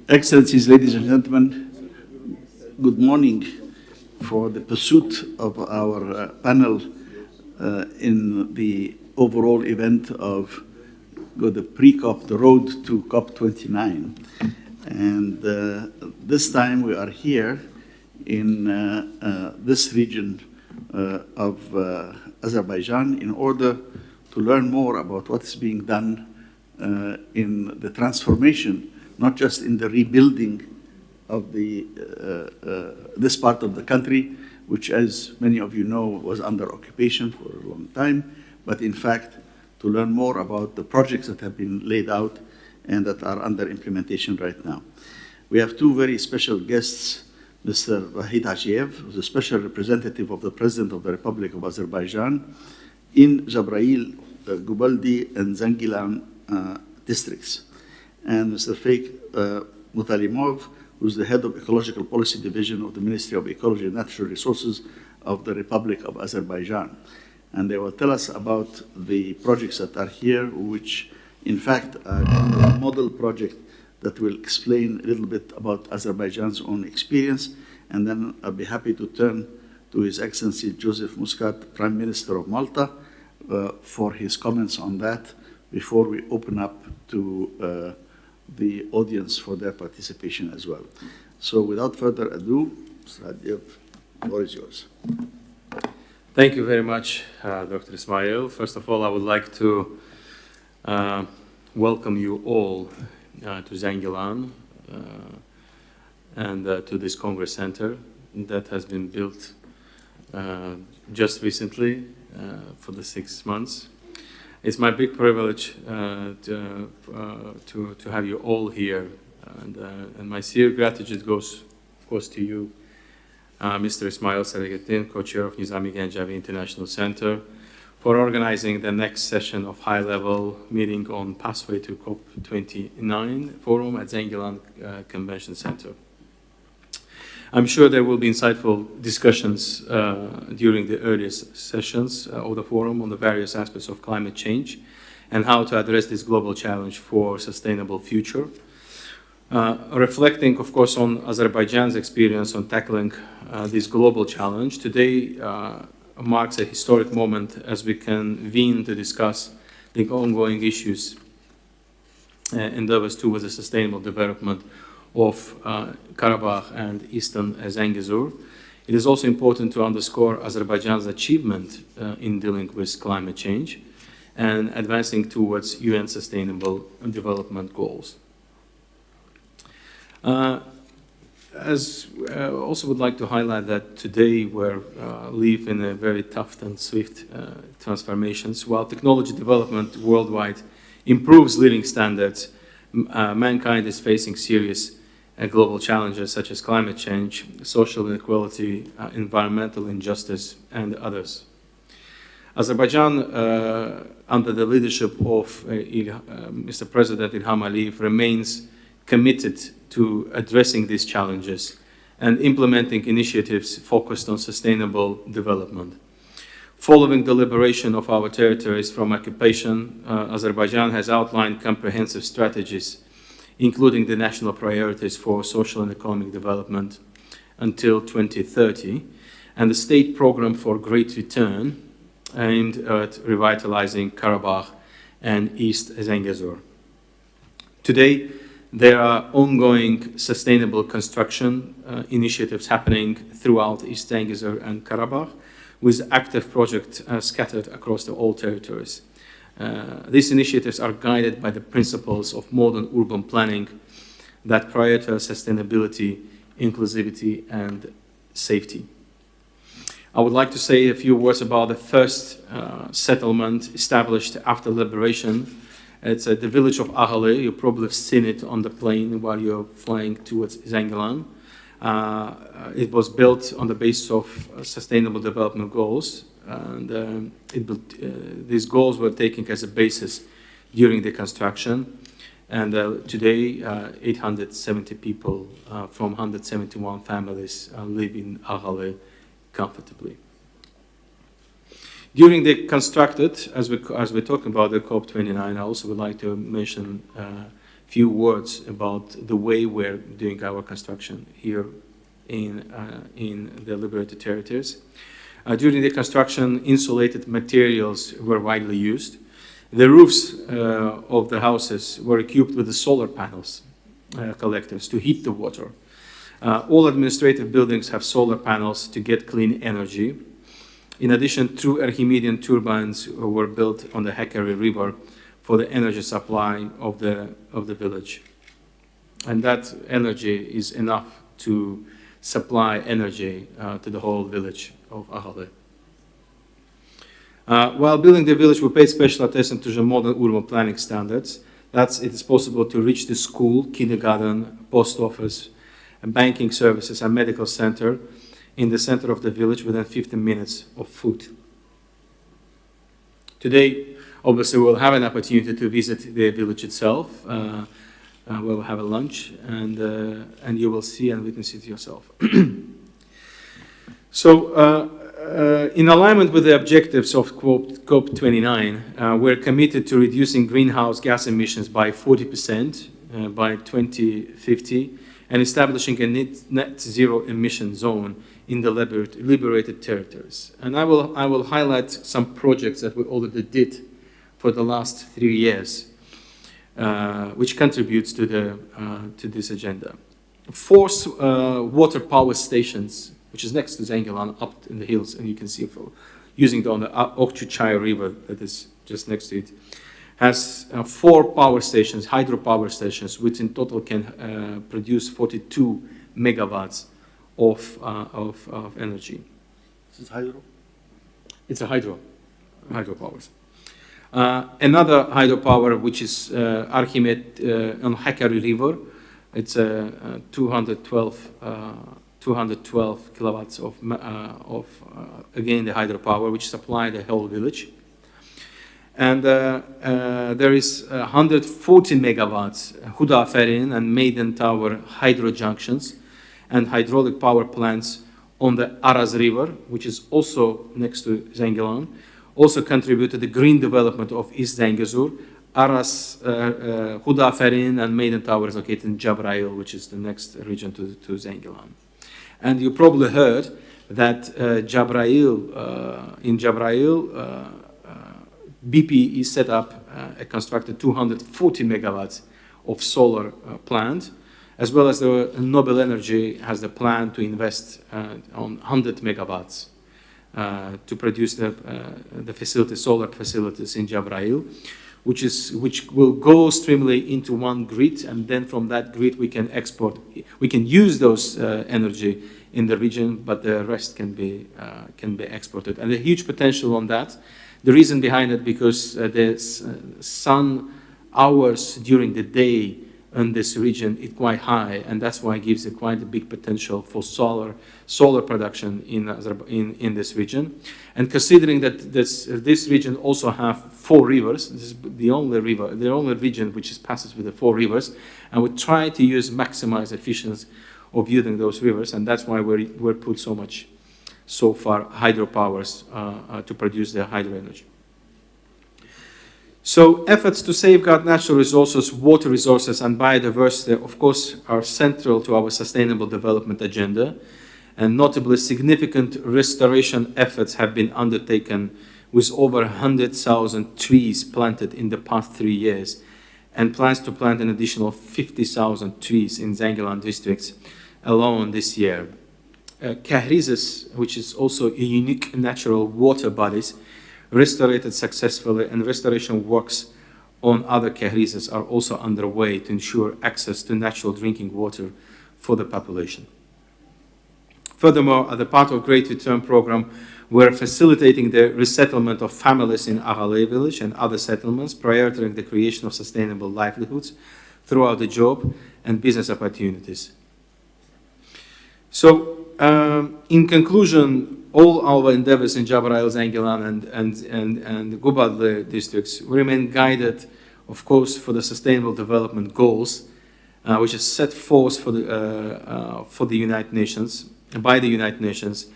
Excellencies, ladies and gentlemen, good morning. For the pursuit of our panel in the overall event of the pre-COP, the road to COP29. And this time we are here in this region of Azerbaijan in order to learn more about what is being done in the transformation, not just in the rebuilding of this part of the country, which, as many of you know, was under occupation for a long time, but in fact, to learn more about the projects that have been laid out and that are under implementation right now. We have two very special guests, Mr. Vahid Hajiyev, who's a special representative of the President of the Republic of Azerbaijan in Jabrayil, Gubadli, and Zangilan districts. And Mr. Faig Mutallimov, who's the head of Ecological Policy Division of the Ministry of Ecology and Natural Resources of the Republic of Azerbaijan. And they will tell us about the projects that are here, which in fact are a model project that will explain a little bit about Azerbaijan's own experience. And then I'll be happy to turn to His Excellency Joseph Muscat, Prime Minister of Malta, for his comments on that before we open up to the audience for their participation as well. So without further ado, Mr. Hajiyev, the floor is yours. Thank you very much, Dr. Ismail. First of all, I would like to welcome you all to Zangilan and to this Congress Center that has been built just recently for the 6 months. It's my big privilege to have you all here, and my sincere gratitude goes, of course, to you, Mr. Ismail Serageldin, co-chair of Nizami Ganjavi International Center, for organizing the next session of high-level meeting on pathway to COP29 forum at Zangilan Convention Center. I'm sure there will be insightful discussions during the earliest sessions of the forum on the various aspects of climate change and how to address this global challenge for sustainable future. Reflecting, of course, on Azerbaijan's experience on tackling this global challenge, today marks a historic moment as we convene to discuss the ongoing issues endeavors towards a sustainable development of Karabakh and Eastern Zangezur. It is also important to underscore Azerbaijan's achievement in dealing with climate change and advancing towards UN Sustainable Development Goals. Also would like to highlight that today we live in a very tough and swift transformations. While technology development worldwide improves living standards, mankind is facing serious global challenges such as climate change, social inequality, environmental injustice, and others. Azerbaijan, under the leadership of Mr. President Ilham Aliyev, remains committed to addressing these challenges and implementing initiatives focused on sustainable development. Following the liberation of our territories from occupation, Azerbaijan has outlined comprehensive strategies, including the national priorities for social and economic development until 2030, and the state program for Great Return aimed at revitalizing Karabakh and East Zangezur. Today, there are ongoing sustainable construction initiatives happening throughout East Zangezur and Karabakh, with active projects scattered across the all territories. These initiatives are guided by the principles of modern urban planning that prioritize sustainability, inclusivity, and safety. I would like to say a few words about the first settlement established after liberation. It's the village of Aghale. You probably have seen it on the plane while you're flying towards Zangilan. It was built on the basis of sustainable development goals, and these goals were taken as a basis during the construction. And today, 870 people from 171 families live in Aghale comfortably. During the constructed, as we're talking about the COP29, I also would like to mention few words about the way we're doing our construction here in the liberated territories. During the construction, insulated materials were widely used. The roofs of the houses were equipped with the solar panels collectors to heat the water. All administrative buildings have solar panels to get clean energy. In addition, two Archimedean turbines were built on the Hakkari River for the energy supply of the village. And that energy is enough to supply energy to the whole village of Ahale. While building the village, we paid special attention to the modern urban planning standards. It is possible to reach the school, kindergarten, post office, and banking services, and medical center in the center of the village within 15 minutes of foot. Today, obviously, we'll have an opportunity to visit the village itself. We'll have a lunch, and you will see and witness it yourself. So, in alignment with the objectives of COP29, we're committed to reducing greenhouse gas emissions by 40% by 2050 and establishing a net zero emission zone in the liberated territories. And I will highlight some projects that we already did for the last 3 years, which contributes to this agenda. 4 water power stations, which is next to Zangilan, up in the hills, and you can see using on the Okçuçay River that is just next to it, has 4 power stations, hydropower stations, which in total can produce 42 megawatts of energy. This is hydro? It's a hydropower. Another hydropower, which is Archimed on Hakkari River, it's 212 kilowatts of again the hydropower, which supply the whole village. And there is 140 megawatts Hudaferin and Maiden Tower hydro junctions and hydraulic power plants on the Aras River, which is also next to Zangilan, also contribute to the green development of East Zangezur. Aras, Hudaferin and Maiden Tower is located in Jabrayil, which is the next region to Zangilan. And you probably heard that in Jabrayil, BP is set up constructed 240 megawatts of solar plant, as well as the Nobel Energy has the plan to invest on 100 megawatts to produce the solar facilities in Jabrayil, which will go streamly into one grid, and then from that grid we can use those energy in the region, but the rest can be exported. And a huge potential on that. The reason behind it, because the sun hours during the day in this region is quite high, and that's why it gives it quite a big potential for solar production in this region. And considering that this region also have 4 rivers, this is the only region which passes with the 4 rivers, and we try to maximize efficiency of using those rivers, and that's why we're put so far hydropowers to produce the hydro energy. So efforts to safeguard natural resources, water resources, and biodiversity, of course, are central to our sustainable development agenda, and notably significant restoration efforts have been undertaken with over 100,000 trees planted in the past 3 years, and plans to plant an additional 50,000 trees in Zangilan districts alone this year. Kahrizes, which is also a unique natural water bodies, restored successfully, and restoration works on other kahrizes are also underway to ensure access to natural drinking water for the population. Furthermore, as a part of Great Return program, we're facilitating the resettlement of families in Ahale village and other settlements, prioritizing the creation of sustainable livelihoods throughout the job and business opportunities. So, in conclusion, all our endeavors in Jabrayil, Zangilan, and Gubadli districts remain guided, of course, for the sustainable development goals, which is set forth for the United Nations, by the United Nations.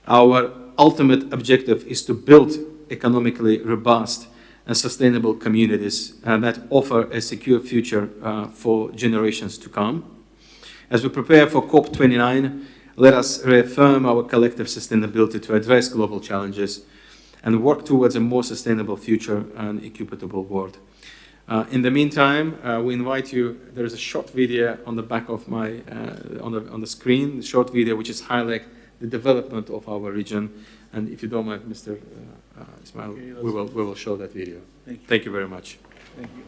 Our ultimate objective is to build economically robust and sustainable communities that offer a secure future for generations to come. As we prepare for COP29, let us reaffirm our collective sustainability to address global challenges and work towards a more sustainable future and equitable world. In the meantime, we invite you, there is a short video on the back of my, on the screen, a short video which is highlighting the development of our region. And if you don't mind, Mr. Ismail, okay, we will show that video. Thank you very much. Thank you.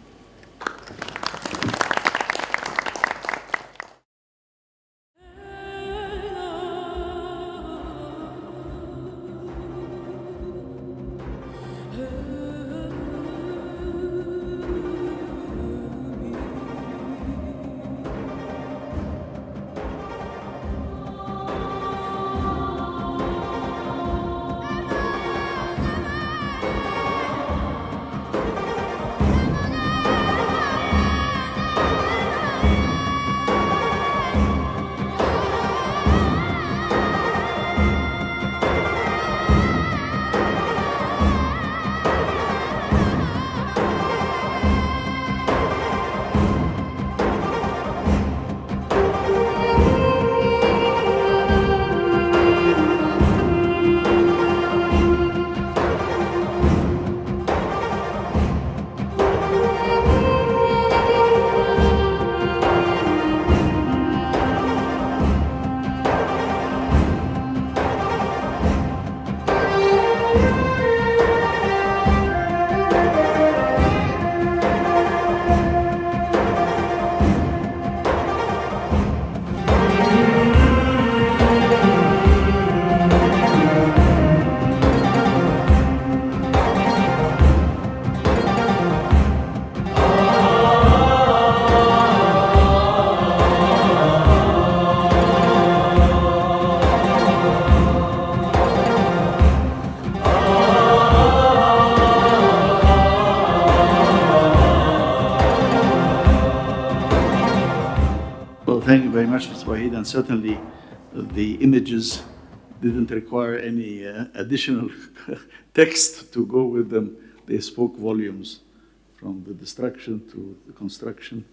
Thank you very much, Mr. Vahid, and certainly the images didn't require any additional text to go with them. They spoke volumes, from the destruction to the construction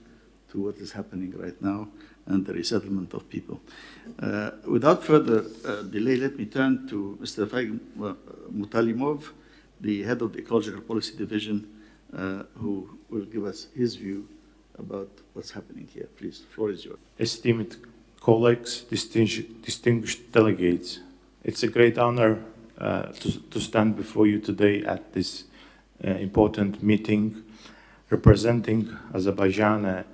to what is happening right now and the resettlement of people. Without further delay, let me turn to Mr. Faig Mutallimov, the head of the Ecological Policy Division, who will give us his view about what's happening here. Please, the floor is yours. Esteemed colleagues, distinguished delegates, it's a great honor to stand before you today at this important meeting, representing Azerbaijan, a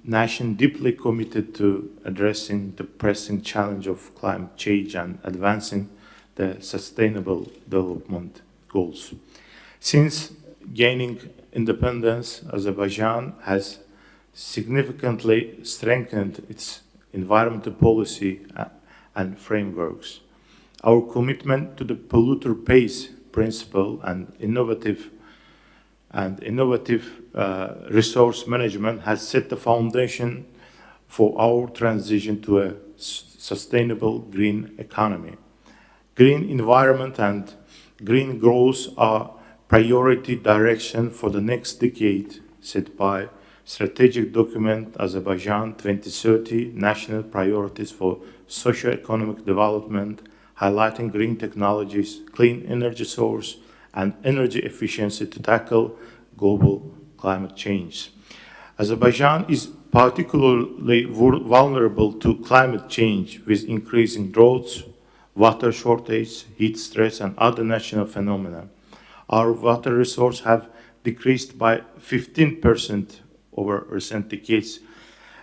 nation deeply committed to addressing the pressing challenge of climate change and advancing the sustainable development goals. Since gaining independence, Azerbaijan has significantly strengthened its environmental policy and frameworks. Our commitment to the polluter pays principle and innovative resource management has set the foundation for our transition to a sustainable green economy. Green environment and green growth are priority direction for the next decade, set by strategic document Azerbaijan 2030 National Priorities for Socio-Economic Development, highlighting green technologies, clean energy source, and energy efficiency to tackle global climate change. Azerbaijan is particularly vulnerable to climate change with increasing droughts, water shortage, heat stress, and other natural phenomena. Our water resources have decreased by 15% over recent decades,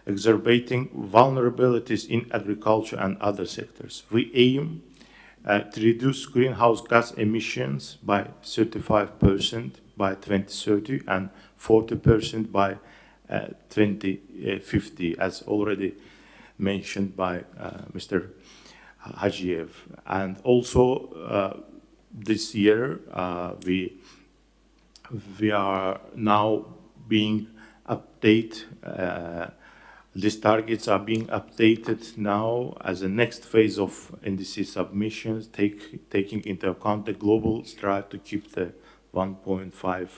exacerbating vulnerabilities in agriculture and other sectors. We aim to reduce greenhouse gas emissions by 35% by 2030 and 40% by 2050, as already mentioned by Mr. Hajiyev. And also this year, we are now being updated. These targets are being updated now as a next phase of NDC submissions, taking into account the global strive to keep the 1.5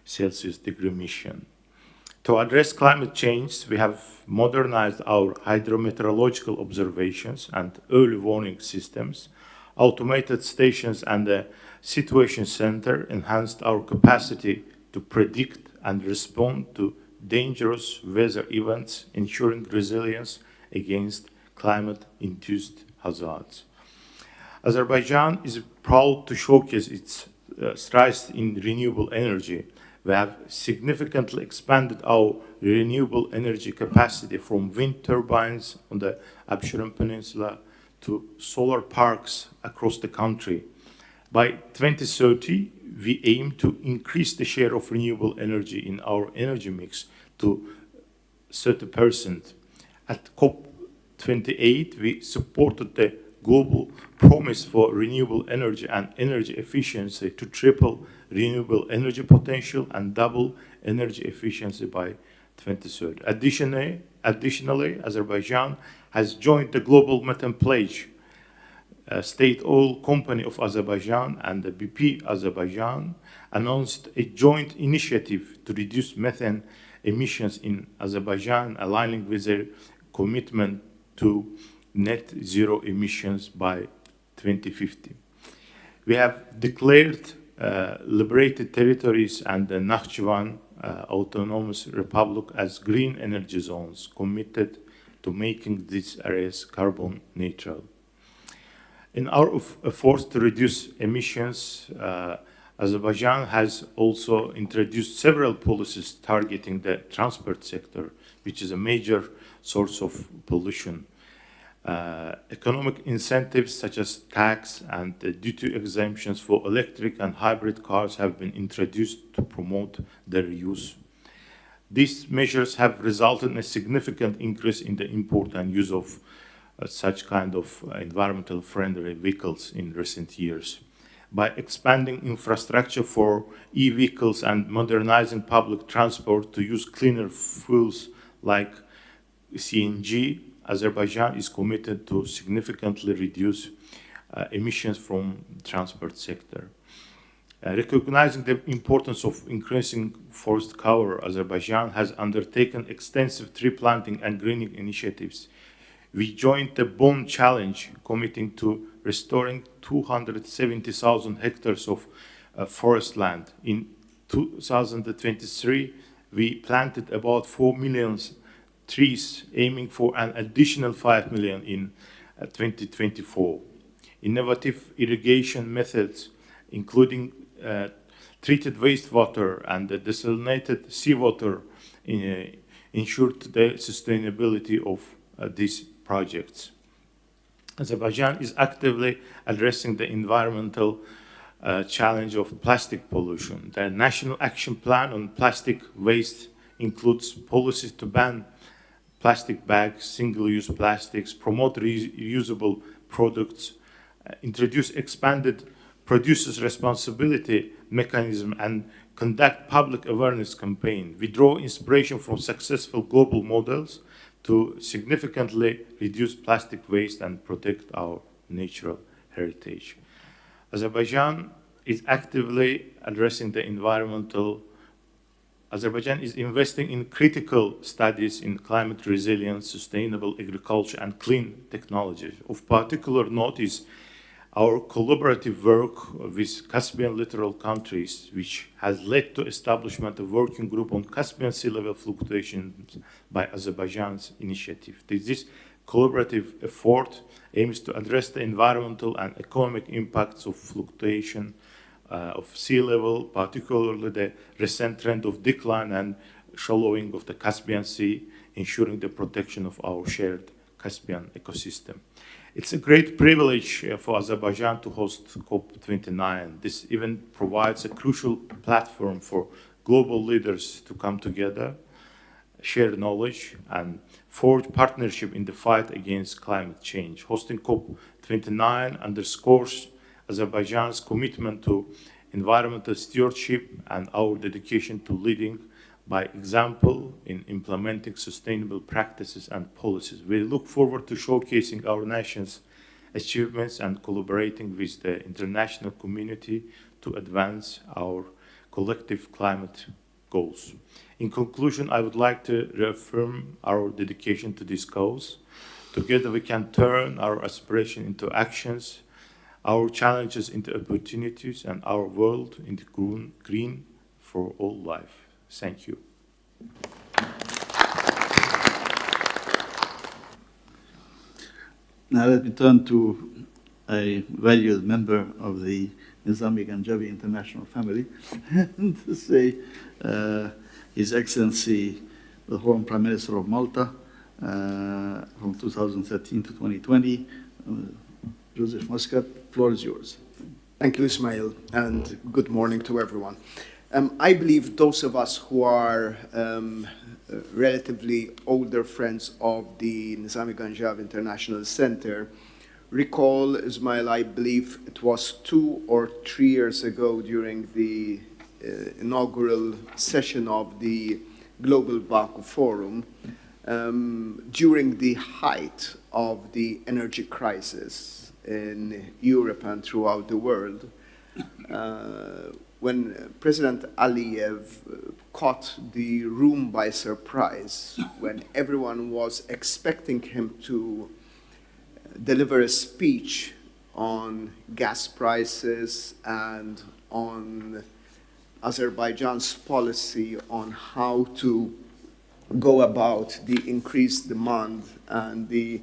Celsius degree mission. To address climate change, we have modernized our hydrometeorological observations and early warning systems, automated stations and the situation center enhanced our capacity to predict and respond to dangerous weather events, ensuring resilience against climate-induced hazards. Azerbaijan is proud to showcase its strides in renewable energy. We have significantly expanded our renewable energy capacity from wind turbines on the Absheron Peninsula to solar parks across the country. By 2030, we aim to increase the share of renewable energy in our energy mix to 30%. At COP28, we supported the global promise for renewable energy and energy efficiency to triple renewable energy potential and double energy efficiency by 2030. Additionally, Azerbaijan has joined the Global Methane Pledge. State Oil Company of Azerbaijan and the BP Azerbaijan announced a joint initiative to reduce methane emissions in Azerbaijan, aligning with their commitment to net zero emissions by 2050. We have declared liberated territories and the Nakhchivan Autonomous Republic as green energy zones, committed to making these areas carbon neutral. In our efforts to reduce emissions, Azerbaijan has also introduced several policies targeting the transport sector, which is a major source of pollution. Economic incentives such as tax and duty exemptions for electric and hybrid cars have been introduced to promote their use. These measures have resulted in a significant increase in the import and use of such kind of environmental friendly vehicles in recent years. By expanding infrastructure for e-vehicles and modernizing public transport to use cleaner fuels like CNG, Azerbaijan is committed to significantly reduce emissions from the transport sector. Recognizing the importance of increasing forest cover, Azerbaijan has undertaken extensive tree planting and greening initiatives. We joined the Bonn Challenge, committing to restoring 270,000 hectares of forest land. In 2023, we planted about 4 million trees, aiming for an additional 5 million in 2024. Innovative irrigation methods, including treated wastewater and desalinated seawater, ensured the sustainability of these projects. Azerbaijan is actively addressing the environmental challenge of plastic pollution. The National Action Plan on Plastic Waste includes policies to ban plastic bags, single-use plastics, promote reusable products, introduce expanded producers' responsibility mechanism, and conduct public awareness campaign. We draw inspiration from successful global models to significantly reduce plastic waste and protect our natural heritage. Azerbaijan is actively addressing the environmental. Azerbaijan is investing in critical studies in climate resilience, sustainable agriculture, and clean technologies. Of particular note is our collaborative work with Caspian littoral countries, which has led to establishment of a working group on Caspian sea level fluctuations by Azerbaijan's initiative. This collaborative effort aims to address the environmental and economic impacts of fluctuation of sea level, particularly the recent trend of decline and shallowing of the Caspian Sea, ensuring the protection of our shared Caspian ecosystem. It's a great privilege for Azerbaijan to host COP29. This event provides a crucial platform for global leaders to come together, share knowledge, and forge partnership in the fight against climate change. Hosting COP29 underscores Azerbaijan's commitment to environmental stewardship and our dedication to leading by example in implementing sustainable practices and policies. We look forward to showcasing our nation's achievements and collaborating with the international community to advance our collective climate goals. In conclusion, I would like to reaffirm our dedication to this cause. Together we can turn our aspiration into actions, our challenges into opportunities, and our world into green for all life. Thank you. Now let me turn to a valued member of the Nizami Ganjavi international family and to say His Excellency, the Honorable Prime Minister of Malta, from 2013 to 2020, Joseph Muscat, the floor is yours. Thank you, Ismail, and good morning to everyone. I believe those of us who are relatively older friends of the Nizami Ganjavi International Center recall, Ismail, I believe it was 2 or 3 years ago during the inaugural session of the Global Baku Forum, during the height of the energy crisis in Europe and throughout the world, when President Aliyev caught the room by surprise, when everyone was expecting him to deliver a speech on gas prices and on Azerbaijan's policy on how to go about the increased demand and the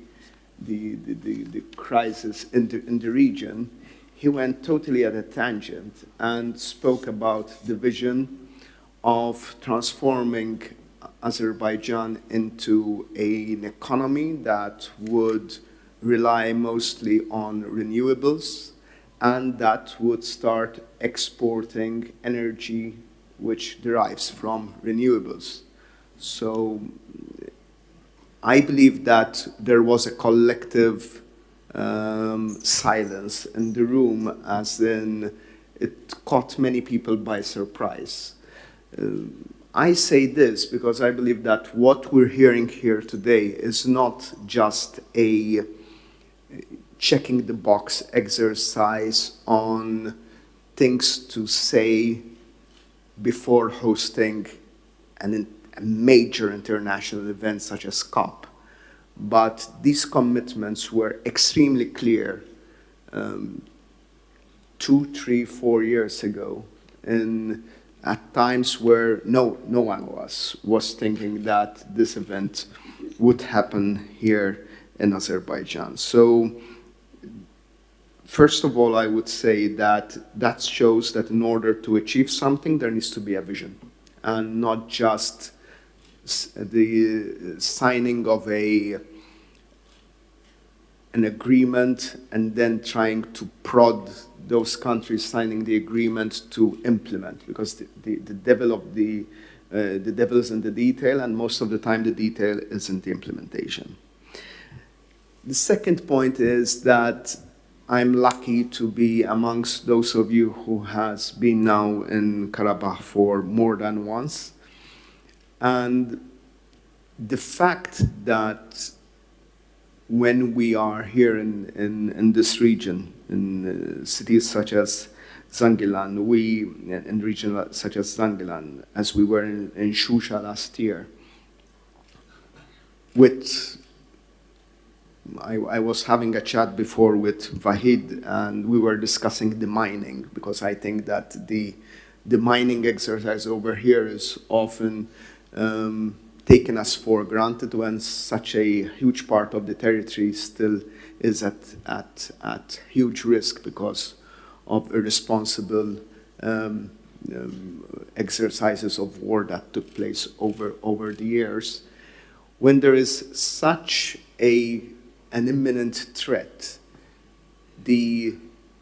crisis in the region, he went totally at a tangent and spoke about the vision of transforming Azerbaijan into an economy that would rely mostly on renewables and that would start exporting energy which derives from renewables. So I believe that there was a collective silence in the room, as in it caught many people by surprise. I say this because I believe that what we're hearing here today is not just a checking the box exercise on things to say before hosting a major international event such as COP. But these commitments were extremely clear 2, 3, 4 years ago, and at times where no one was thinking that this event would happen here in Azerbaijan. So first of all, I would say that shows that in order to achieve something, there needs to be a vision, and not just the signing of an agreement and then trying to prod those countries signing the agreement to implement, because the devil is in the detail, and most of the time the detail isn't the implementation. The second point is that I'm lucky to be amongst those of you who has been now in Karabakh for more than once. And the fact that when we are here in this region, in cities such as Zangilan, in regions such as Zangilan, as we were in Shusha last year, I was having a chat before with Vahid, and we were discussing the mining, because I think that the mining exercise over here is often taken as for granted when such a huge part of the territory still is at huge risk because of irresponsible exercises of war that took place over the years. When there is such an imminent threat, the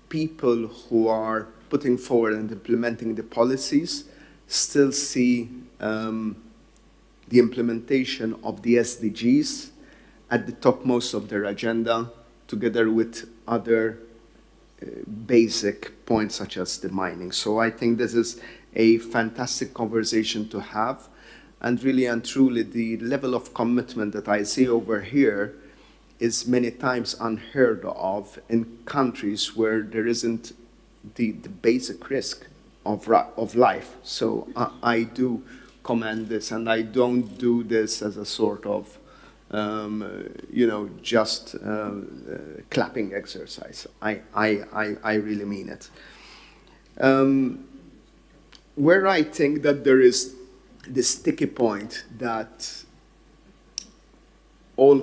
people who are putting forward and implementing the policies still see the implementation of the SDGs at the topmost of their agenda, together with other basic points such as the mining. So I think this is a fantastic conversation to have, and really and truly the level of commitment that I see over here is many times unheard of in countries where there isn't the basic risk of life. So I do commend this, and I don't do this as a sort of, just clapping exercise. I really mean it. Where I think that there is the sticky point that all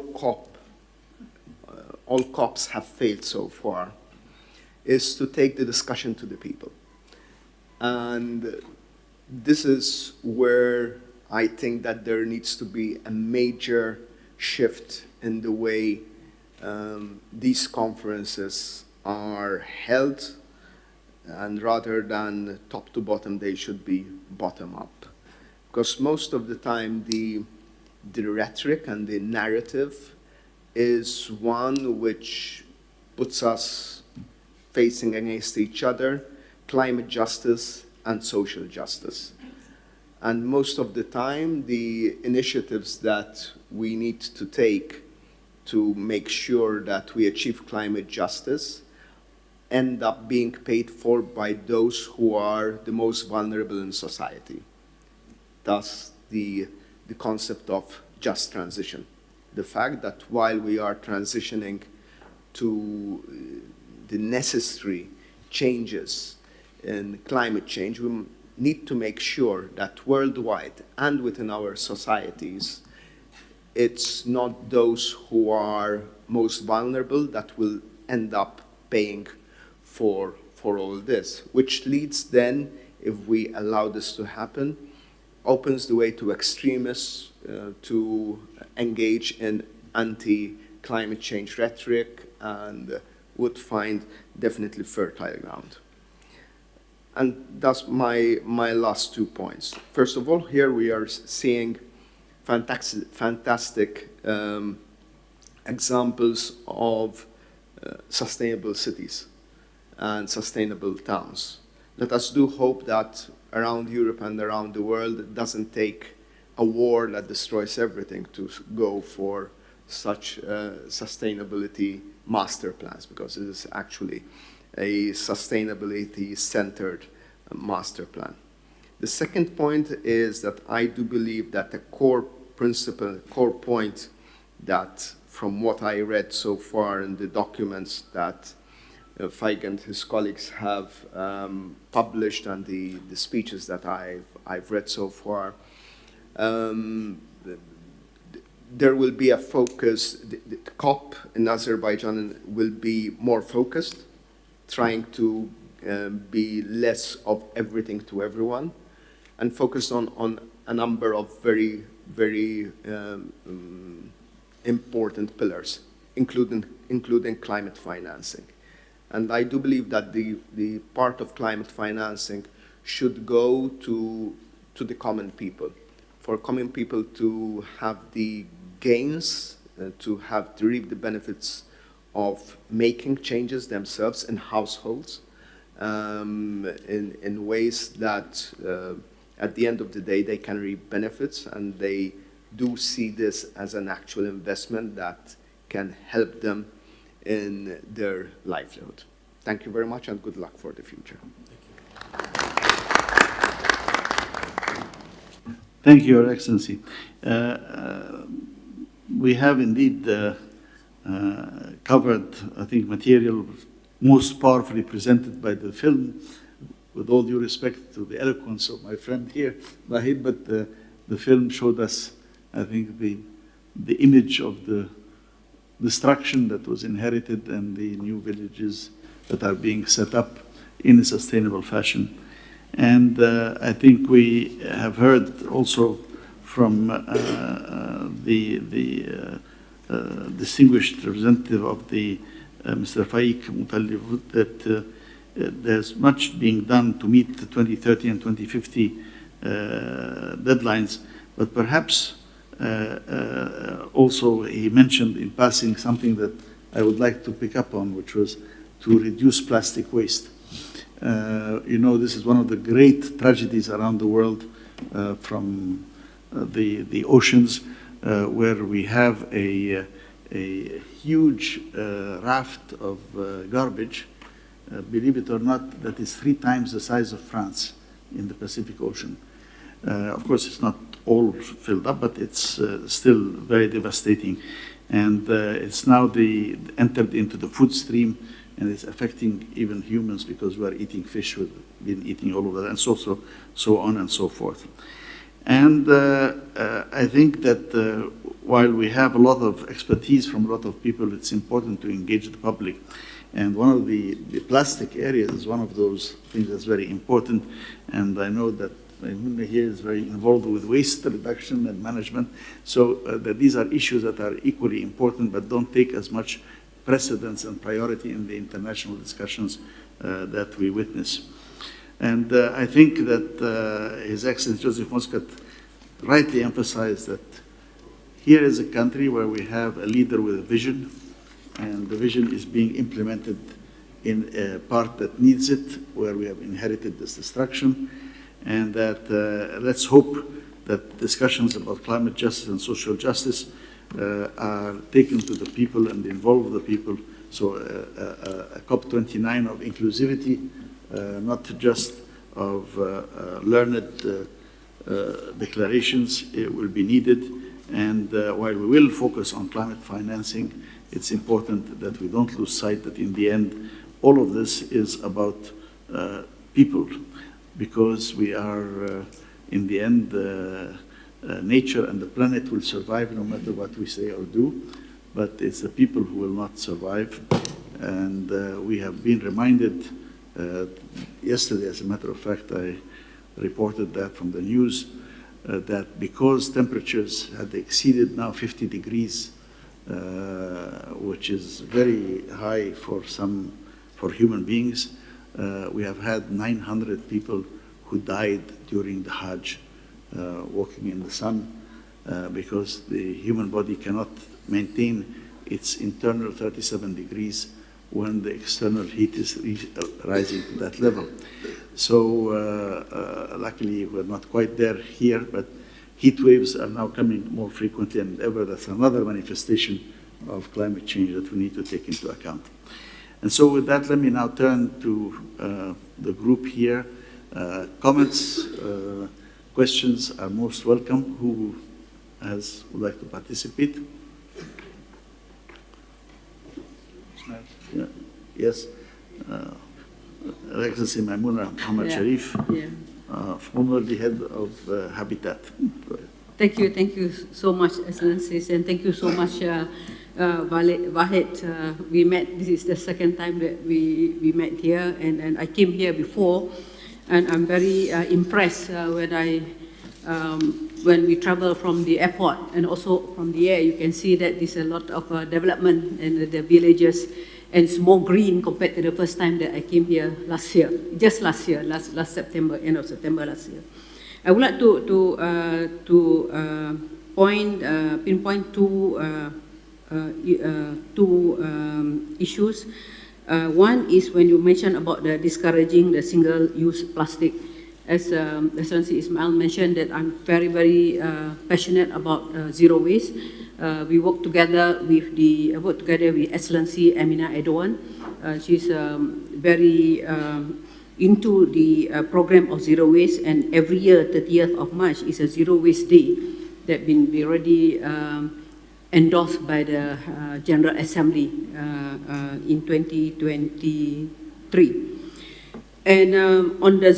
COPs have failed so far is to take the discussion to the people. And this is where I think that there needs to be a major shift in the way these conferences are held, and rather than top to bottom, they should be bottom up. Because most of the time, the rhetoric and the narrative is one which puts us facing against each other, climate justice and social justice. And most of the time, the initiatives that we need to take to make sure that we achieve climate justice end up being paid for by those who are the most vulnerable in society. Thus, the concept of just transition. The fact that while we are transitioning to the necessary changes in climate change, we need to make sure that worldwide and within our societies, it's not those who are most vulnerable that will end up paying for all this, which leads then, if we allow this to happen, opens the way to extremists to engage in anti-climate change rhetoric and would find definitely fertile ground. And that's my last 2 points. First of all, here we are seeing fantastic examples of sustainable cities and sustainable towns. Let us do hope that around Europe and around the world, it doesn't take a war that destroys everything to go for such sustainability master plans, because it is actually a sustainability-centered master plan. The second point is that I do believe that the core principle, core point that from what I read so far in the documents that Faig and his colleagues have published and the speeches that I've read so far, there will be a focus, the COP in Azerbaijan will be more focused, trying to be less of everything to everyone, and focused on a number of very, very important pillars, including climate financing. And I do believe that the part of climate financing should go to the common people, for common people to have the gains, to reap the benefits of making changes themselves in households, in ways that at the end of the day they can reap benefits, and they do see this as an actual investment that can help them in their livelihood. Thank you very much, and good luck for the future. Thank you, Your Excellency. We have indeed covered, I think, material most powerfully presented by the film, with all due respect to the eloquence of my friend here, Vahid, but the film showed us, I think, the image of the destruction that was inherited and the new villages that are being set up in a sustainable fashion. And I think we have heard also from the distinguished representative of the Mr. Faig Mutallimov that there's much being done to meet the 2030 and 2050 deadlines, but perhaps also he mentioned in passing something that I would like to pick up on, which was to reduce plastic waste. You know, this is one of the great tragedies around the world from the oceans, where we have a huge raft of garbage believe it or not, that is 3 times the size of France in the Pacific Ocean. Of course, it's not all filled up, but it's still very devastating. And it's now entered into the food stream, and it's affecting even humans because we are eating fish, we've been eating all of that, and so on and so forth. And I think that while we have a lot of expertise from a lot of people, it's important to engage the public. And one of the plastic areas is one of those things that's very important. And I know that Munna here is very involved with waste reduction and management. So that these are issues that are equally important, but don't take as much precedence and priority in the international discussions that we witness. And I think that His Excellency Joseph Muscat rightly emphasized that here is a country where we have a leader with a vision, and the vision is being implemented in a part that needs it, where we have inherited this destruction, and that let's hope that discussions about climate justice and social justice are taken to the people and involve the people. So a COP29 of inclusivity, not just of learned declarations, it will be needed. And while we will focus on climate financing, it's important that we don't lose sight that in the end, all of this is about people, because we are, in the end, nature and the planet will survive no matter what we say or do, but it's the people who will not survive. And we have been reminded yesterday, as a matter of fact, I reported that from the news, that because temperatures had exceeded now 50 degrees, which is very high for human beings, we have had 900 people who died during the Hajj, walking in the sun, because the human body cannot maintain its internal 37 degrees when the external heat is rising to that level. So luckily we're not quite there here, but heat waves are now coming more frequently than ever. That's another manifestation of climate change that we need to take into account. And so with that, let me now turn to the group here. Comments, questions are most welcome. Who would like to participate? Yeah. Yes. Excellency Maimuna Muhammad Sharif, formerly head of Habitat. Thank you so much, Excellencies, and thank you so much, Vahid. We met, this is the second time that we met here, and I came here before, and I'm very impressed when we travel from the airport and also from the air. You can see that there's a lot of development in the villages, and it's more green compared to the first time that I came here last year, just last year, last September, end of September last year. I would like to pinpoint two issues. One is when you mentioned about discouraging the single-use plastic. As Excellency Ismail mentioned, that I'm very passionate about zero waste. We work together with Excellency Amina Edouan. She's very into the program of zero waste, and every year 30th of March is a zero waste day that been already endorsed by the General Assembly in 2023. And on the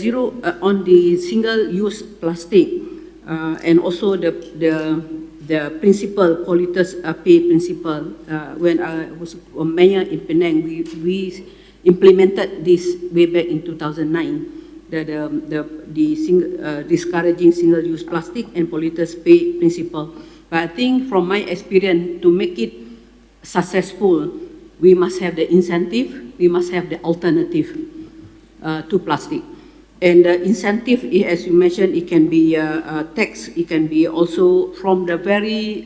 single-use plastic, and also the principle, polluters pay principle. When I was a mayor in Penang, we implemented this way back in 2009. Discouraging single-use plastic and polluters pay principle. But I think from my experience, to make it successful, we must have the incentive, we must have the alternative to plastic. And the incentive, as you mentioned, it can be a tax, it can be also from the very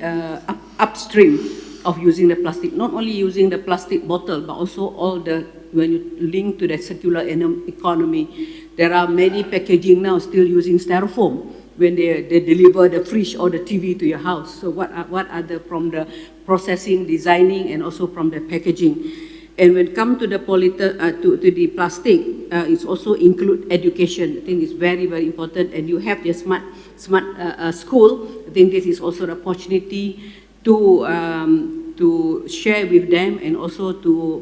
upstream of using the plastic, not only using the plastic bottle, but also all the, when you link to the circular economy, there are many packaging now still using styrofoam when they deliver the fridge or the TV to your house. So what are from the processing, designing, and also from the packaging. And when it comes to the to the plastic, it's also include education. I think it's very, very important. And you have the smart school. I think this is also an opportunity to share with them, and also to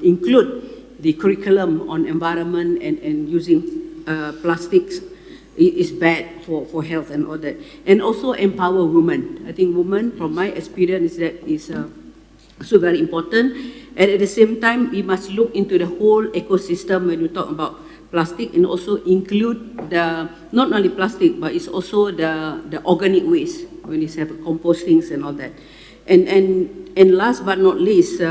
include the curriculum on environment and using plastics is bad for health and all that. And also empower women. I think women, from my experience, is also very important. And at the same time, we must look into the whole ecosystem when you talk about plastic, and also include not only plastic, but it's also the organic waste when you have compostings and all that. And last but not least,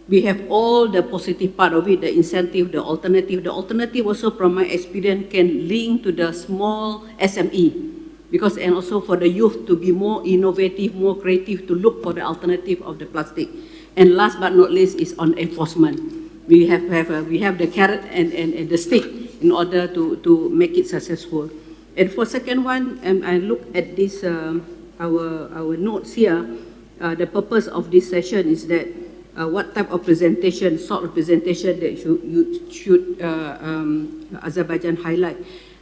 we have all the positive part of it, the incentive, the alternative. The alternative also, from my experience, can link to the small SME, because, and also for the youth to be more innovative, more creative, to look for the alternative of the plastic. And last but not least is on enforcement. We have the carrot and the stick in order to make it successful. And for second one, I look at this, our notes here. The purpose of this session is that what type of presentation, sort of presentation that you should Azerbaijan highlight.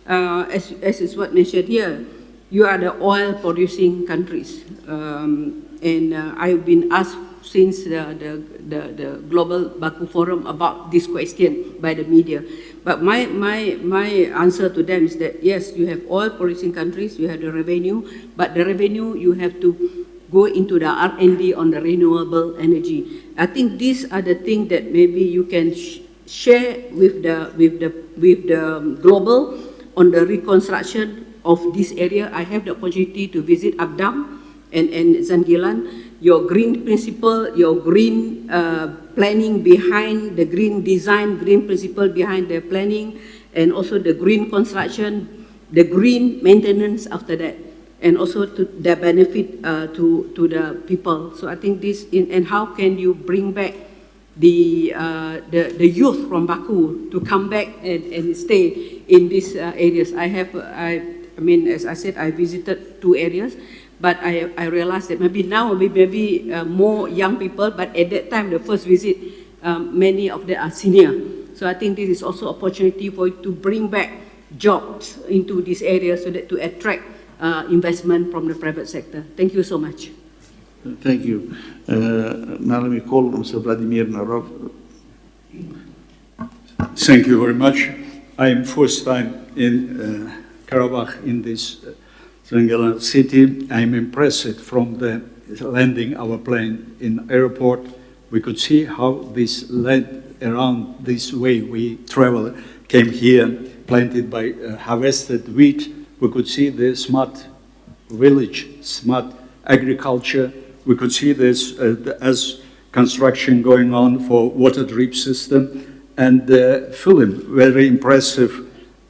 As is what mentioned here, you are the oil producing countries, and I've been asked since the Global Baku Forum about this question by the media. But my answer to them is that yes, you have oil producing countries, you have the revenue, but the revenue you have to go into the R&D on the renewable energy. I think these are the things that maybe you can share with the global on the reconstruction of this area. I have the opportunity to visit Abdam and Zangilan. Your green principle, your green planning behind the green design, green principle behind the planning, and also the green construction, the green maintenance after that, and also to the benefit to the people. So I think this, and how can you bring back the youth from Baku to come back and stay in these areas? I mean, as I said, I visited 2 areas, but I realized that maybe now maybe more young people, but at that time, the first visit, many of them are senior. So I think this is also opportunity for you to bring back jobs into this area, so that to attract investment from the private sector. Thank you so much. Thank you. Now let me call Mr. Vladimir Narov. Thank you very much. I am first time in Karabakh, in this Zangilan city. I am impressed from the landing our plane in airport. We could see how this land around this way we travel came here, planted by harvested wheat. We could see the smart village, smart agriculture. We could see this as construction going on for water drip system. And the film, very impressive.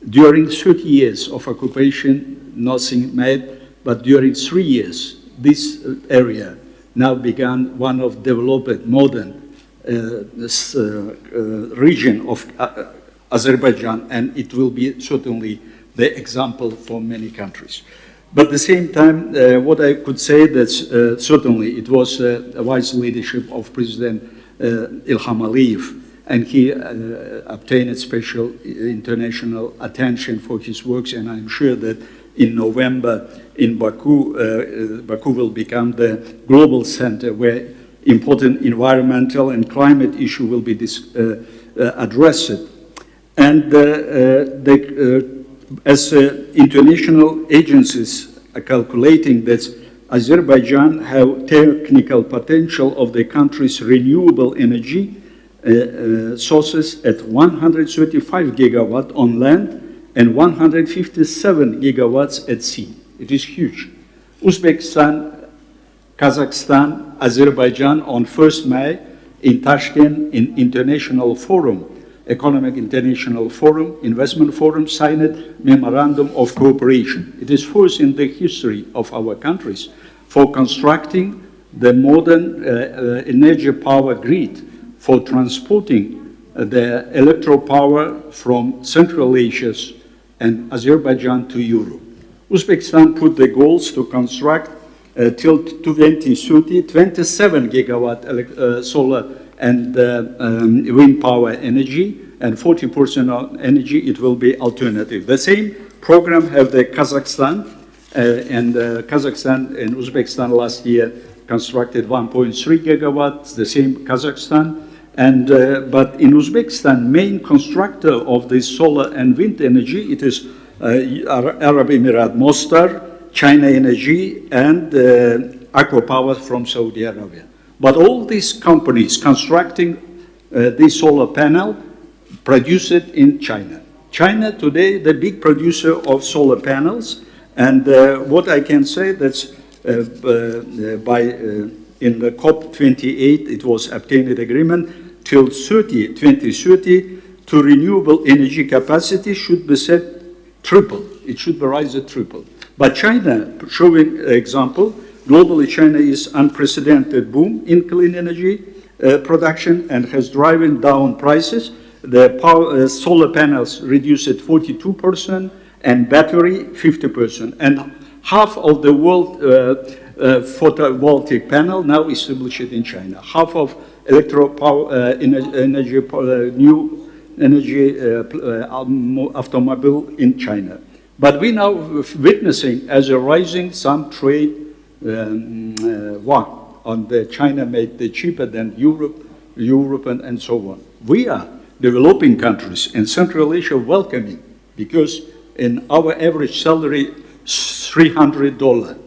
During 30 years of occupation, nothing made, but during 3 years, this area now began one of developed modern region of Azerbaijan, and it will be certainly the example for many countries. But at the same time, what I could say that certainly it was a wise leadership of President Ilham Aliyev, and he obtained special international attention for his works, and I'm sure that in November in Baku, Baku will become the global center where important environmental and climate issue will be addressed. And as international agencies are calculating that Azerbaijan have technical potential of the country's renewable energy sources at 135 gigawatt on land and 157 gigawatts at sea. It is huge. Uzbekistan, Kazakhstan, Azerbaijan on 1st May in Tashkent in International Forum, Economic International Forum, Investment Forum, signed Memorandum of Cooperation. It is first in the history of our countries for constructing the modern energy power grid for transporting the electro power from Central Asia and Azerbaijan to Europe. Uzbekistan put the goals to construct till 2030 27 gigawatt solar and wind power energy, and 40% of energy, it will be alternative. The same program have the Kazakhstan, and Kazakhstan and Uzbekistan last year constructed 1.3 gigawatts, the same Kazakhstan. And, but in Uzbekistan, main constructor of this solar and wind energy, it is Arab Emirat Mostar, China Energy, and Aqua Power from Saudi Arabia. But all these companies constructing this solar panel produce it in China. China today, the big producer of solar panels, and what I can say that's in the COP28, it was obtained agreement till 2030 to renewable energy capacity should be set triple. It should be raised triple. But China, showing example, globally China is unprecedented boom in clean energy production and has driven down prices. The power, solar panels reduced at 42% and battery 50%. And half of the world photovoltaic panel now established in China. Half of electro power energy, new energy automobile in China. But we now witnessing as a rising some trade war on the China made it cheaper than Europe and so on. We are developing countries and Central Asia welcoming because in our average salary $300.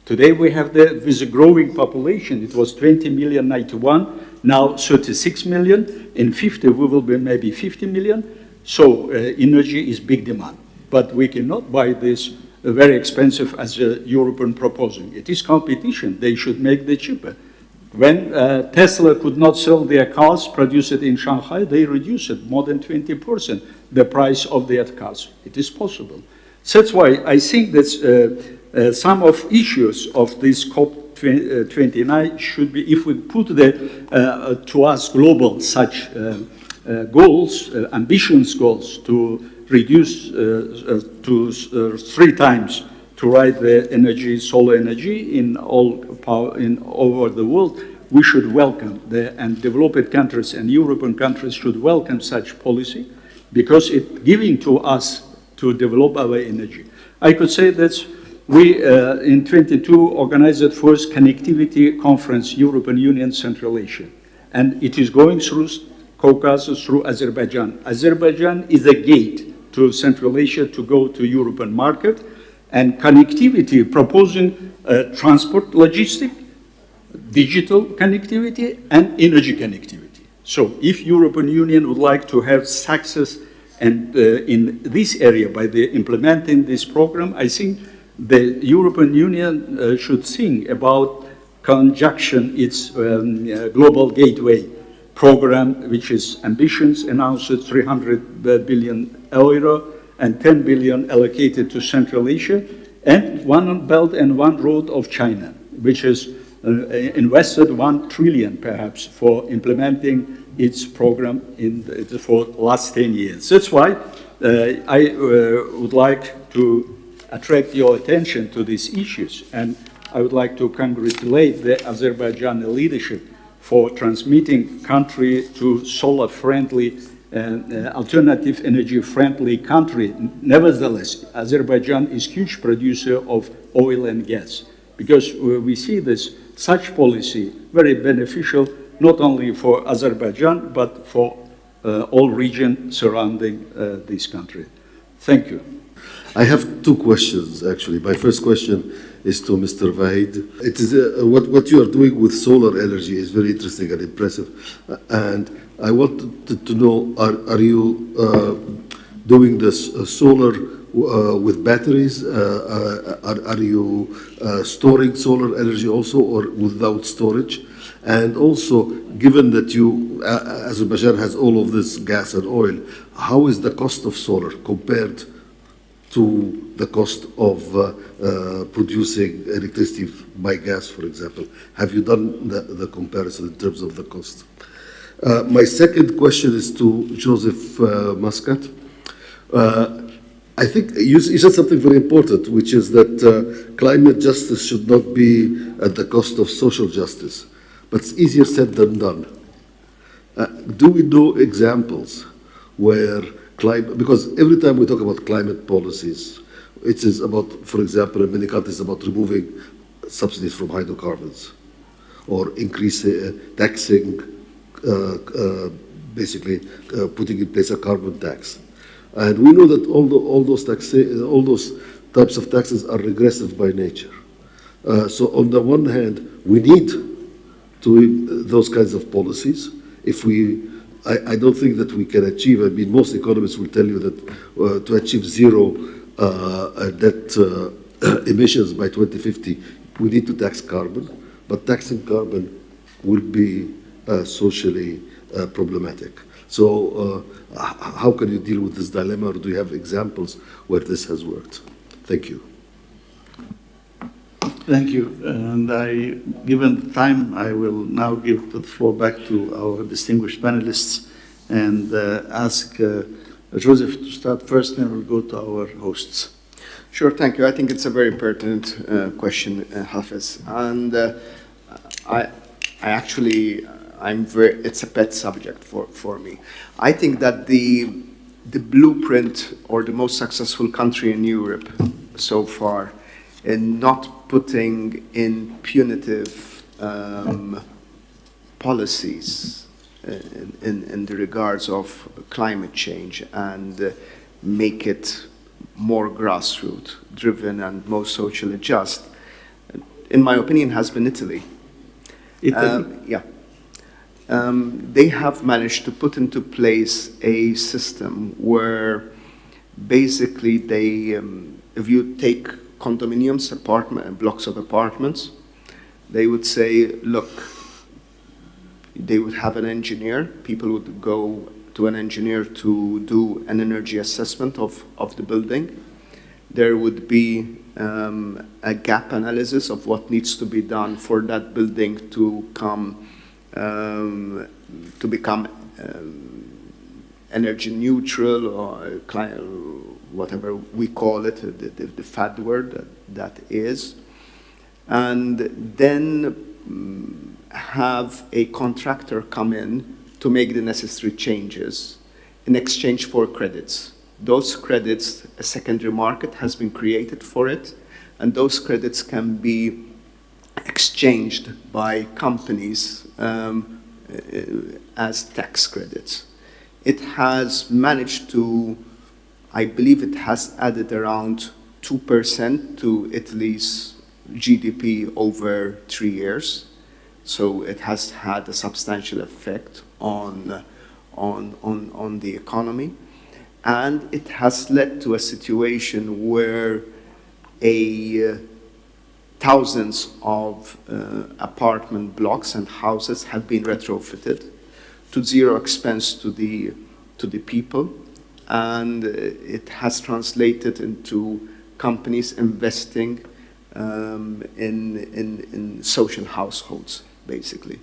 Today we have with a growing population, it was 20 million 91, now 36 million. In 50 we will be maybe 50 million. So energy is big demand. But we cannot buy this very expensive as a European proposing. It is competition. They should make it cheaper. When Tesla could not sell their cars produced in Shanghai, they reduced it more than 20%, the price of their cars. It is possible. So that's why I think that some of issues of this COP29 should be, if we put to us global such goals, ambitious goals to reduce to 3 times to rise the energy, solar energy in all power over the world, we should welcome and developed countries and European countries should welcome such policy because it's giving to us to develop our energy. I could say that we in 22 organized the first connectivity conference, European Union Central Asia, and it is going through Caucasus, through Azerbaijan. Azerbaijan is a gate to Central Asia to go to European market, and connectivity proposing transport logistic, digital connectivity, and energy connectivity. So if European Union would like to have success and in this area by implementing this program, I think the European Union should think about conjunction its global gateway program, which is ambitious, announced at 300 billion euro and 10 billion allocated to Central Asia, and One Belt and One Road of China, which has invested 1 trillion perhaps for implementing its program for last 10 years. That's why I would like to attract your attention to these issues, and I would like to congratulate the Azerbaijani leadership for transmitting country to solar-friendly alternative energy-friendly country. Nevertheless, Azerbaijan is huge producer of oil and gas because we see this such policy very beneficial not only for Azerbaijan but for all region surrounding this country. Thank you. I have 2 questions actually. My first question is to Mr. Vahid. It is what you are doing with solar energy is very interesting and impressive, and I wanted to know, are you doing this solar with batteries? Are you storing solar energy also or without storage? And also, given that Azerbaijan has all of this gas and oil, how is the cost of solar compared to the cost of producing electricity by gas, for example? Have you done the comparison in terms of the cost? My second question is to Joseph Muscat. I think you said something very important, which is that climate justice should not be at the cost of social justice. But it's easier said than done. Do we know examples where climate, because every time we talk about climate policies, it is about, for example, in many countries, about removing subsidies from hydrocarbons or increasing, taxing, basically putting in place a carbon tax. And we know that all those types of taxes are regressive by nature. So on the one hand, we need those kinds of policies. If I don't think that we can achieve, I mean, most economists will tell you that to achieve zero net emissions by 2050, we need to tax carbon, but taxing carbon will be socially problematic. So how can you deal with this dilemma, or do you have examples where this has worked? Thank you. Thank you. And given the time, I will now give the floor back to our distinguished panelists and ask Joseph to start first, then we'll go to our hosts. Sure, thank you. I think it's a very pertinent question, Hafiz. And it's a pet subject for me. I think that the blueprint, or the most successful country in Europe so far in not putting in punitive policies in the regards of climate change and make it more grassroots driven and more socially just, in my opinion, has been Italy. Italy? They have managed to put into place a system where basically they, if you take condominiums, blocks of apartments, they would say, look, they would have an engineer, people would go to an engineer to do an energy assessment of the building. There would be a gap analysis of what needs to be done for that building to become energy neutral, or whatever we call it, the fad word that is. And then have a contractor come in to make the necessary changes in exchange for credits. Those credits, a secondary market has been created for it, and those credits can be exchanged by companies as tax credits. It has managed to, I believe it has added around 2% to Italy's GDP over 3 years. So it has had a substantial effect on the economy. And it has led to a situation where thousands of apartment blocks and houses have been retrofitted to zero expense to the people. And it has translated into companies investing in social households, basically.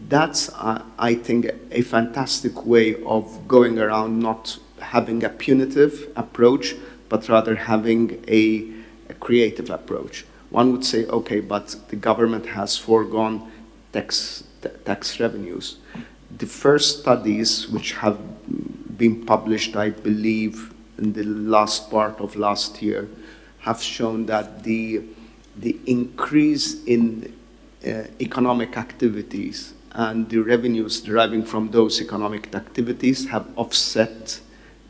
That's, I think, a fantastic way of going around not having a punitive approach, but rather having a creative approach. One would say, okay, but the government has foregone tax revenues. The first studies which have been published, I believe, in the last part of last year, have shown that the increase in economic activities and the revenues deriving from those economic activities have offset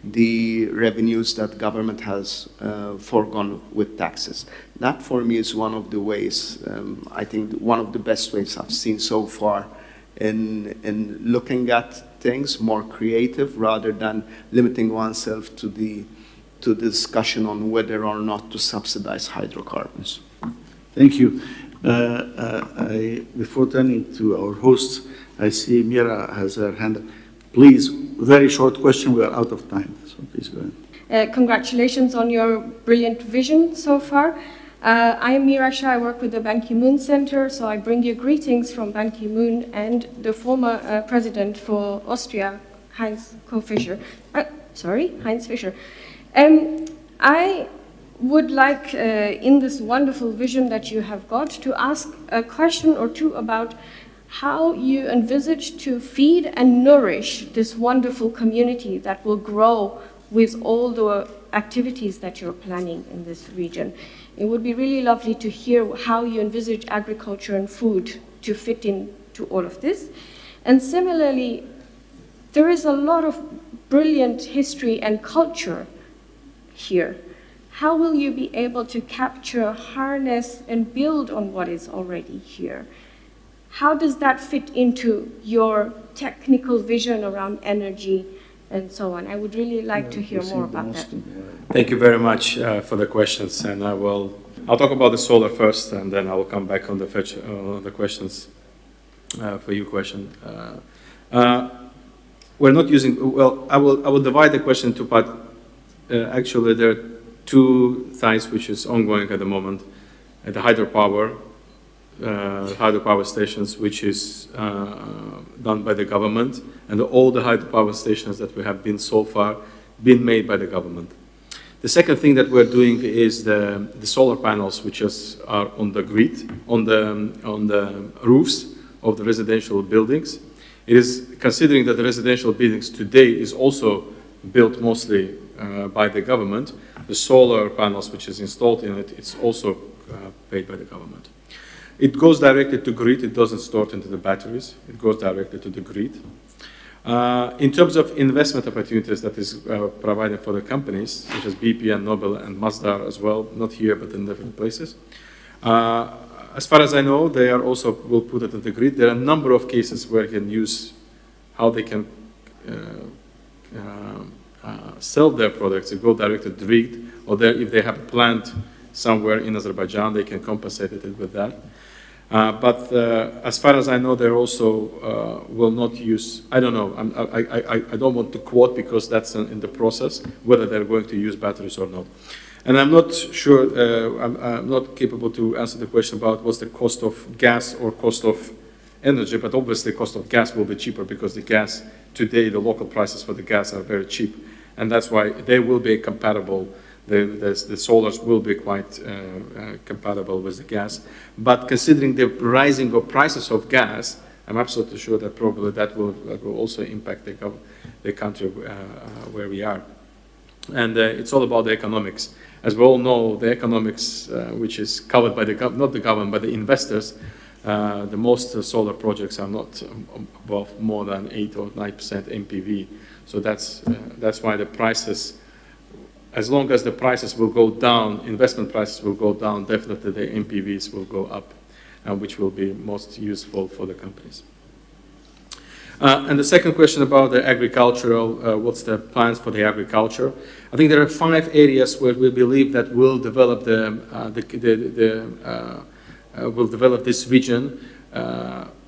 the revenues that government has foregone with taxes. That, for me, is one of the ways, I think one of the best ways I've seen so far in looking at things, more creative, rather than limiting oneself to the discussion on whether or not to subsidize hydrocarbons. Thank you. Before turning to our hosts, I see Mira has her hand up. Please, very short question. We are out of time, so please go ahead. Congratulations on your brilliant vision so far. I am Mira Shah. I work with the Ban Ki-moon Center, so I bring you greetings from Ban Ki-moon and the former president for Austria, Heinz Fischer. I would like, in this wonderful vision that you have got, to ask a question or two about how you envisage to feed and nourish this wonderful community that will grow with all the activities that you're planning in this region. It would be really lovely to hear how you envisage agriculture and food to fit into all of this. And similarly, there is a lot of brilliant history and culture here. How will you be able to capture, harness, and build on what is already here? How does that fit into your technical vision around energy and so on? I would really like to hear more about that. Thank you very much for the questions, and I'll talk about the solar first, and then I will come back on the questions for your question. We're not using, well, I will divide the question into part. Actually, there are two sites which is ongoing at the moment. The hydropower stations, which is done by the government, and all the hydropower stations that we have been so far been made by the government. The second thing that we're doing is the solar panels, which are on the grid, on the roofs of the residential buildings. It is considering that the residential buildings today is also built mostly by the government. The solar panels which is installed in it, it's also paid by the government. It goes directly to grid. It doesn't store it into the batteries. It goes directly to the grid. In terms of investment opportunities that is provided for the companies, such as BP and Nobel and Masdar as well, not here but in different places. As far as I know, they are also will put it in the grid. There are a number of cases where you can use how they can sell their products. They go directly to the grid, or if they have a plant somewhere in Azerbaijan, they can compensate it with that. But as far as I know, they also will not use, I don't know, I don't want to quote because that's in the process, whether they're going to use batteries or not. And I'm not sure, I'm not capable to answer the question about what's the cost of gas or cost of energy, but obviously the cost of gas will be cheaper because the gas today, the local prices for the gas are very cheap. And that's why they will be compatible. The solars will be quite compatible with the gas. But considering the rising of prices of gas, I'm absolutely sure that probably that will also impact the country where we are. And it's all about the economics. As we all know, the economics, which is covered by not the government, but the investors, the most solar projects are not above more than 8 or 9% MPV. So that's why the prices, as long as the prices will go down, investment prices will go down, definitely the MPVs will go up, which will be most useful for the companies. And the second question about the agricultural, what's the plans for the agriculture? I think there are 5 areas where we believe that will develop will develop this region.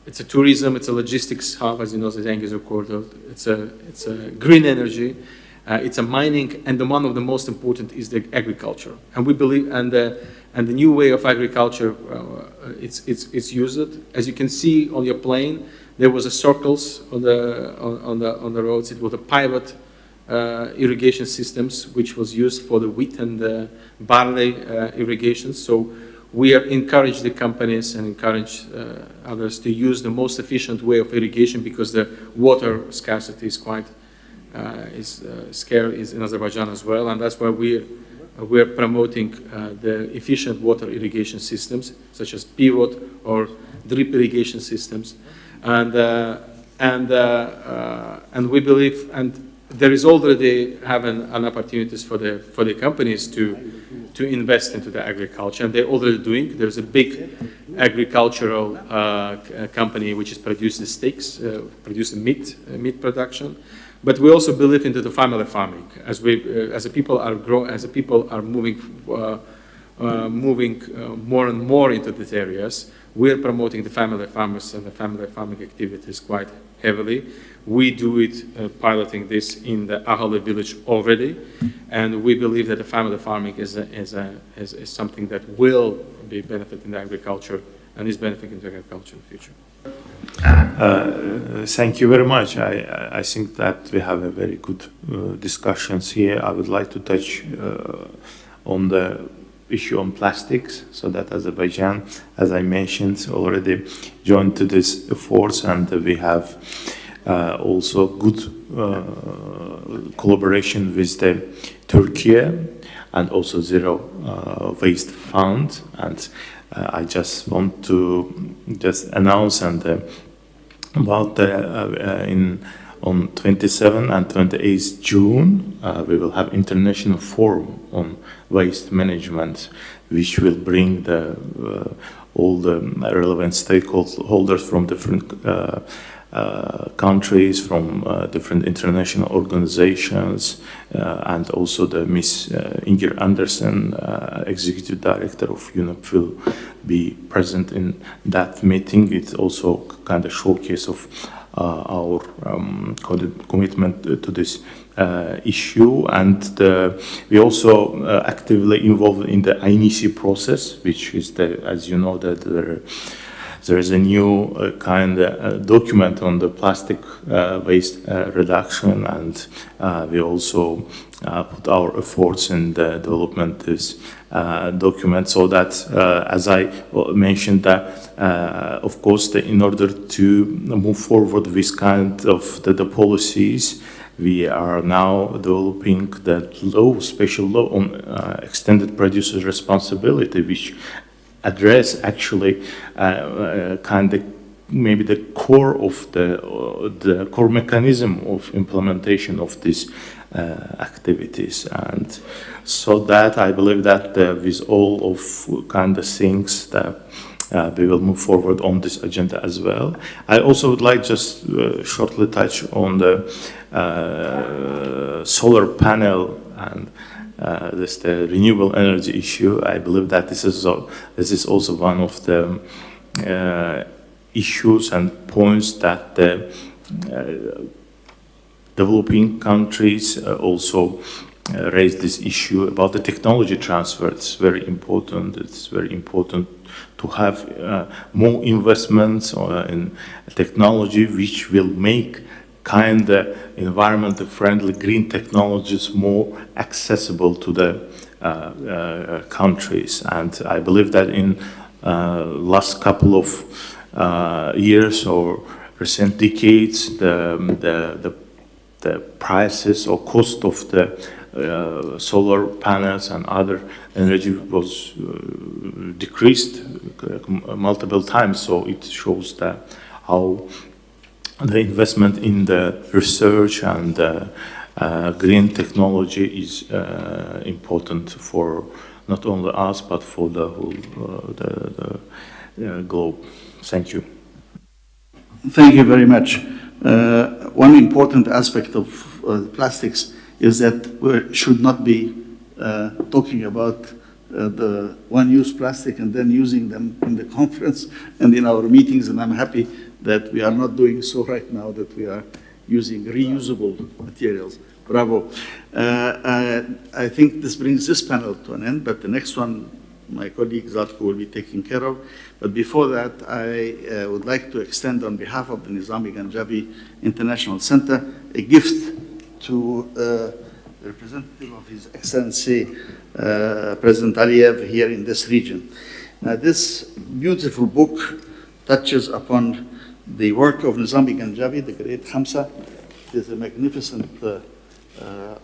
It's a tourism, it's a logistics hub, as you know, the Zangilan corridor. It's a green energy. It's a mining, and one of the most important is the agriculture. And we believe, and the new way of agriculture, it's used. As you can see on your plane, there was a circles on the roads. It was a pivot irrigation systems, which was used for the wheat and the barley irrigation. So we are encourage the companies and encourage others to use the most efficient way of irrigation because the water scarcity is quite is in Azerbaijan as well, and that's why we're promoting the efficient water irrigation systems, such as pivot or drip irrigation systems, and we believe, and there is already having an opportunities for the companies to invest into the agriculture, and they're already doing. There's a big agricultural company which is producing steaks, producing meat production. But we also believe into the family farming. As the people are moving more and more into these areas, we are promoting the family farmers and the family farming activities quite heavily. We do it piloting this in the Ahali village already, and we believe that the family farming is something that will be benefiting the agriculture and is benefiting the agriculture in the future. Thank you very much. I think that we have a very good discussions here. I would like to touch on the issue on plastics, so that Azerbaijan, as I mentioned, already joined to this efforts, and we have also good collaboration with the Turkey and also Zero Waste Fund. And I just want to just announce and about on 27 and 28 June, we will have international forum on waste management, which will bring all the relevant stakeholders from different countries, from different international organizations, and also the Miss Inger Andersen, Executive Director of UNEP, will be present in that meeting. It's also kind of showcase of our commitment to this issue, and we also actively involved in the NGIC process, which is as you know, that there is a new kind of document on the plastic waste reduction, and we also put our efforts in the development of this document, so that, as I mentioned, that of course, in order to move forward with kind of the policies, we are now developing the special law on extended producer responsibility, which address actually kind of maybe the core of the core mechanism of implementation of these activities. And so that I believe that with all of kind of things that we will move forward on this agenda as well. I also would like just shortly touch on the solar panel and the renewable energy issue. I believe that this is also one of the issues and points that the developing countries also raise this issue about the technology transfer. It's very important. It's very important to have more investments in technology, which will make kind of environmentally friendly green technologies more accessible to the countries. And I believe that in last couple of years or recent decades, the prices or cost of the solar panels and other energy was decreased multiple times. So it shows that how the investment in the research and green technology is important for not only us but for the whole the globe. Thank you. Thank you very much. One important aspect of plastics is that we should not be talking about the one-use plastic and then using them in the conference and in our meetings, and I'm happy that we are not doing so right now, that we are using reusable materials. Bravo. I think this brings this panel to an end, but the next one, my colleague Zatko will be taking care of. But before that, I would like to extend on behalf of the Nizami Ganjavi International Center a gift to the representative of His Excellency President Aliyev here in this region. This beautiful book touches upon the work of Nizami Ganjavi, the great Khamsa. It is a magnificent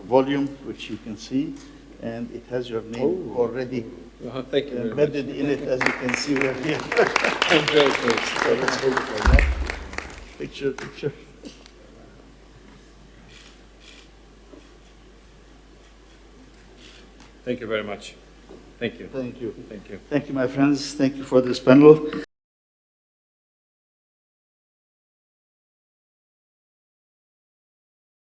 volume, which you can see, and it has your name already thank you embedded in it, as you can see right here. I'm very pleased. So let's hold it like that. Picture. Thank you very much. Thank you. Thank you. Thank you. Thank you, my friends. Thank you for this panel.